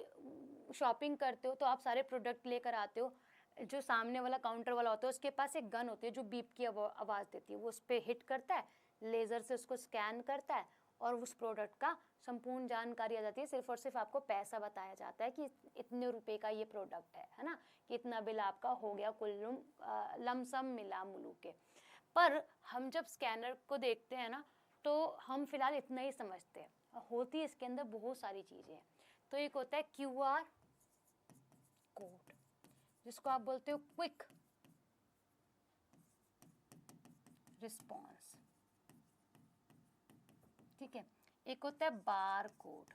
S1: शॉपिंग करते हो तो आप सारे प्रोडक्ट लेकर आते हो, जो सामने वाला काउंटर वाला होता है उसके पास एक गन होती है जो बीप की आवाज़ देती है, वो उस पर हिट करता है, लेज़र से उसको स्कैन करता है और उस प्रोडक्ट का संपूर्ण जानकारी आ जाती है। सिर्फ और सिर्फ आपको पैसा बताया जाता है कि इतने रुपए का ये प्रोडक्ट है ना, कि इतना बिल आपका हो गया कुल लमसम मिला मुलू के। पर हम जब स्कैनर को देखते हैं ना तो हम फिलहाल इतना ही समझते हैं, होती है इसके अंदर बहुत सारी चीज़ें हैं। तो एक होता है क्यूआर कोड, जिसको आप बोलते हो क्विक रिस्पॉन्स, ठीक है। एक होता है बार कोड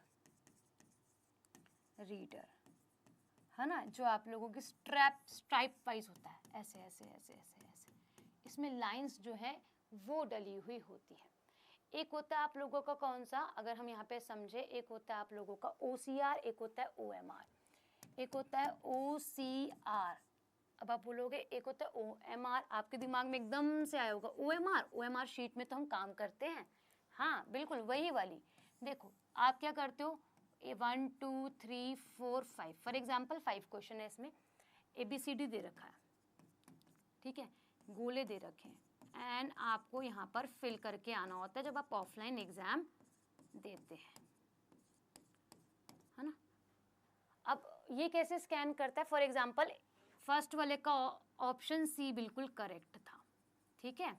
S1: रीडर, है ना, जो आप लोगों की स्ट्राइप वाइज होता है, ऐसे ऐसे ऐसे ऐसे ऐसे, इसमें लाइंस जो है वो डली हुई होती है। एक होता है आप लोगों का कौन सा, अगर हम यहाँ पे समझे, एक होता है आप लोगों का OCR, एक होता है OMR, एक होता है OCR। अब आप बोलोगे एक होता है OMR, आपके दिमाग में एकदम से आया होगा OMR शीट में तो हम काम करते हैं, हाँ बिल्कुल वही वाली। देखो आप क्या करते हो, 1 2 3 4 5 फॉर एग्जाम्पल 5 क्वेश्चन है इसमें, ABCD दे रखा है, ठीक है, गोले दे रखे हैं, एंड आपको यहाँ पर फिल करके आना होता है जब आप ऑफलाइन एग्जाम देते हैं, है ना। अब ये कैसे स्कैन करता है? फॉर एग्जाम्पल फर्स्ट वाले का ऑप्शन C बिल्कुल करेक्ट था, ठीक है,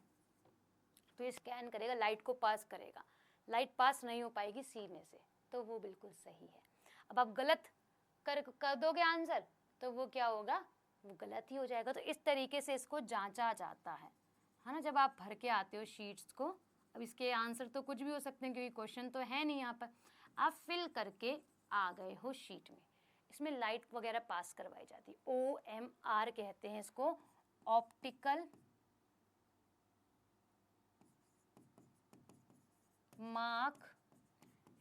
S1: तो ये स्कैन करेगा, लाइट को पास करेगा, लाइट पास नहीं हो पाएगी C में से, तो वो बिल्कुल सही है। अब आप गलत कर दोगे आंसर तो वो क्या होगा, वो गलत ही हो जाएगा। तो इस तरीके से इसको जांचा जाता है ना। जब आप भर के आते हो शीट्स को अब इसके आंसर तो कुछ भी हो सकते हैं क्योंकि क्वेश्चन तो है नहीं यहाँ पर। आप फिल करके आ गए हो शीट में, इसमें लाइट वगैरह पास करवाई जाती है। OMR कहते हैं इसको, ऑप्टिकल मार्क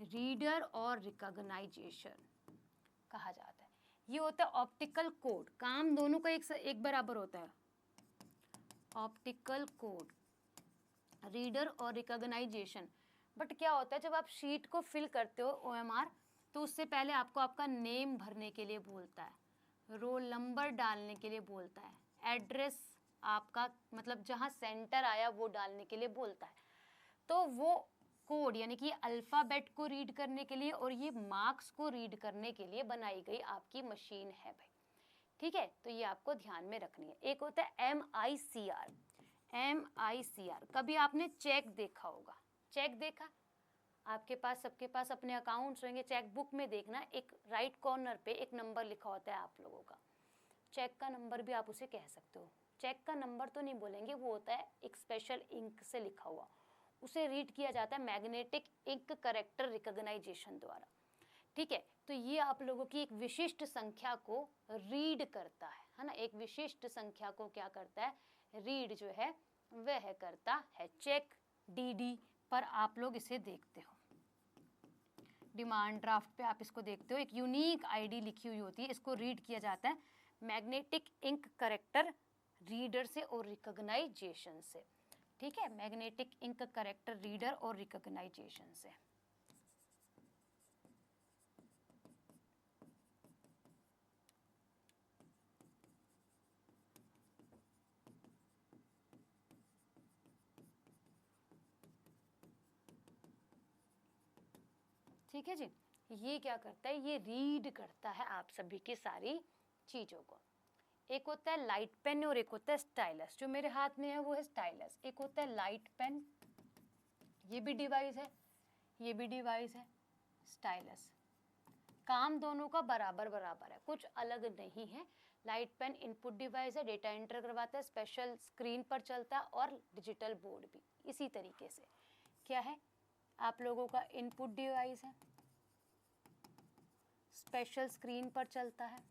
S1: रीडर और रिकॉग्नाइजेशन कहा जाता है। ये होता है ऑप्टिकल कोड, काम दोनों का एक बराबर होता है। ऑप्टिकल कोड, रीडर और रिकॉग्नाइजेशन। बट क्या होता है जब आप शीट को फिल करते हो OMR, तो उससे पहले आपको आपका नेम भरने के लिए बोलता है, रोल नंबर डालने के लिए बोलता है, एड्रेस आपका मतलब जहाँ सेंटर आया वो डालने के लिए बोलता है। तो वो कोड यानी कि अल्फ़ाबेट को रीड करने के लिए और ये मार्क्स को रीड करने के लिए बनाई गई आपकी मशीन है भाई। ठीक है, तो ये आपको ध्यान में रखनी है। एक होता है MICR। MICR कभी आपने चेक देखा होगा, चेक देखा? आपके पास सबके पास अपने अकाउंट्स होंगे, चेक बुक में देखना एक राइट कॉर्नर पे एक नंबर लिखा होता है आप लोगों का, चेक का नंबर भी आप उसे कह सकते हो। चेक का नंबर तो नहीं बोलेंगे, वो होता है एक स्पेशल इंक से लिखा हुआ, उसे रीड किया जाता है मैग्नेटिक इंक करेक्टर रिकॉग्नाइजेशन द्वारा। ठीक है, तो ये आप लोगों की एक विशिष्ट संख्या को रीड करता है ना, एक विशिष्ट संख्या को क्या करता है, रीड जो है वह करता है। चेक DD पर आप लोग इसे देखते हो, डिमांड ड्राफ्ट पे आप इसको देखते हो, एक यूनिक ID लिखी हुई होती है, इसको रीड किया जाता है मैग्नेटिक इंक करेक्टर रीडर से और रिकॉग्नाइजेशन से। ठीक है, मैग्नेटिक इंक करेक्टर रीडर और रिकॉग्नाइजेशन से। ठीक है जी, ये क्या करता है, ये रीड करता है आप सभी की सारी चीज़ों को। एक होता है लाइट पेन और एक होता है स्टाइलस। जो मेरे हाथ में है वो है स्टाइलस। एक होता है लाइट पेन, ये भी डिवाइस है, ये भी डिवाइस है, स्टाइलस। काम दोनों का बराबर बराबर है, कुछ अलग नहीं है। लाइट पेन इनपुट डिवाइस है, डेटा एंटर करवाता है, स्पेशल स्क्रीन पर चलता है, और डिजिटल बोर्ड भी इसी तरीके से क्या है, आप लोगों का इनपुट डिवाइस है, स्पेशल स्क्रीन पर चलता है।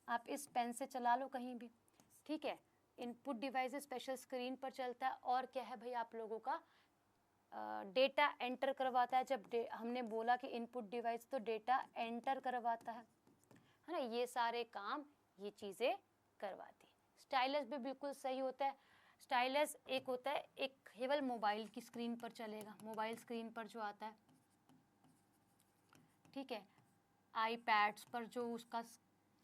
S1: आप इस पेन से चला लो कहीं भी, ठीक है। इनपुट डिवाइस स्पेशल स्क्रीन पर चलता है, और क्या है भाई आप लोगों का डेटा एंटर करवाता है। जब हमने बोला कि इनपुट डिवाइस, तो डेटा एंटर करवाता है ना, ये सारे काम ये चीज़ें करवाती है। स्टाइलस भी बिल्कुल सही होता है। स्टाइलस एक होता है, एक केवल मोबाइल की स्क्रीन पर चलेगा, मोबाइल स्क्रीन पर जो आता है, ठीक है। आईपैड्स पर जो उसका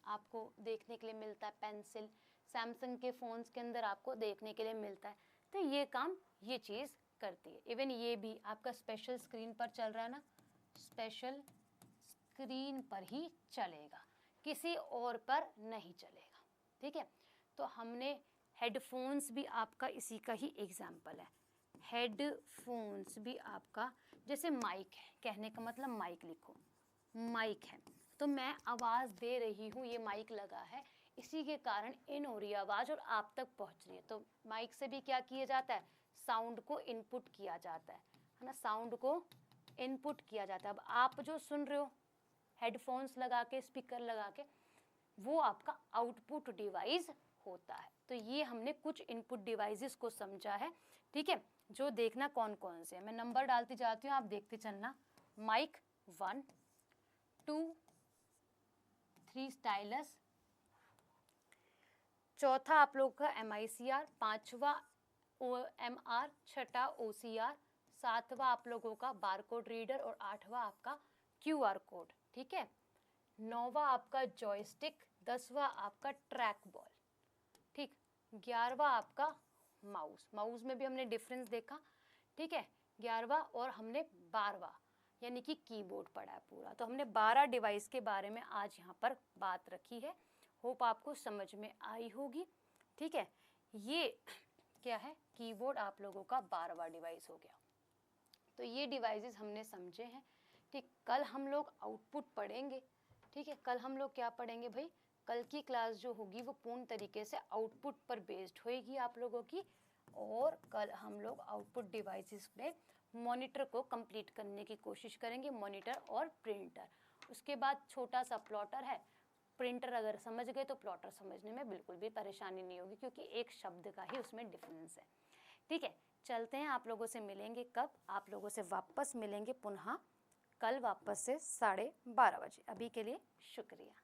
S1: आपको देखने के लिए मिलता है, पेंसिल, सैमसंग के फ़ोन्स के अंदर आपको देखने के लिए मिलता है। तो ये काम ये चीज़ करती है। इवन ये भी आपका स्पेशल स्क्रीन पर चल रहा है ना, स्पेशल स्क्रीन पर ही चलेगा, किसी और पर नहीं चलेगा। ठीक है, तो हमने हेडफोन्स भी आपका इसी का ही एग्जाम्पल है। हेडफोन्स भी आपका, जैसे माइक है, कहने का मतलब माइक लिखो, माइक है तो मैं आवाज़ दे रही हूँ, ये माइक लगा है, इसी के कारण इन हो रही है आवाज़ और आप तक पहुँच रही है। तो माइक से भी क्या किया जाता है, साउंड को इनपुट किया जाता है ना, साउंड को इनपुट किया जाता है। अब आप जो सुन रहे हो हेडफोन्स लगा के, स्पीकर लगा के, वो आपका आउटपुट डिवाइस होता है। तो ये हमने कुछ इनपुट डिवाइसेस को समझा है। ठीक है, जो देखना कौन कौन से है, मैं नंबर डालती जाती हूँ, आप देखते चलना। माइक 1, 2, 3 स्टाइलस, चौथा आप लोग का MICR, पांचवा OMR, छठा OCR, सातवां आप लोगों का बारकोड रीडर और आठवां आपका QR कोड। ठीक है, नौवां आपका जॉयस्टिक, 10वां आपका ट्रैक बॉल, ठीक, 11वां आपका माउस। माउस में भी हमने डिफरेंस देखा, ठीक है, 11वां, और हमने 12वां यानी कि कीबोर्ड पढ़ा है पूरा। तो हमने 12 डिवाइस के बारे में आज यहाँ पर बात रखी है। होप आपको समझ में आई होगी। ठीक है, ये क्या है, कीबोर्ड आप लोगों का 12वां डिवाइस हो गया। तो ये डिवाइसेस हमने समझे हैं। ठीक, कल हम लोग आउटपुट पढ़ेंगे। ठीक है, कल हम लोग क्या पढ़ेंगे भाई, कल की क्लास जो होगी वो पूर्ण तरीके से आउटपुट पर बेस्ड होएगी आप लोगों की। और कल हम लोग आउटपुट डिवाइसेस पे मॉनिटर को कंप्लीट करने की कोशिश करेंगे, मॉनिटर और प्रिंटर। उसके बाद छोटा सा प्लॉटर है, प्रिंटर अगर समझ गए तो प्लॉटर समझने में बिल्कुल भी परेशानी नहीं होगी, क्योंकि एक शब्द का ही उसमें डिफरेंस है। ठीक है, चलते हैं। आप लोगों से मिलेंगे कब? आप लोगों से वापस मिलेंगे पुनः कल वापस से 12:30 बजे। अभी के लिए शुक्रिया।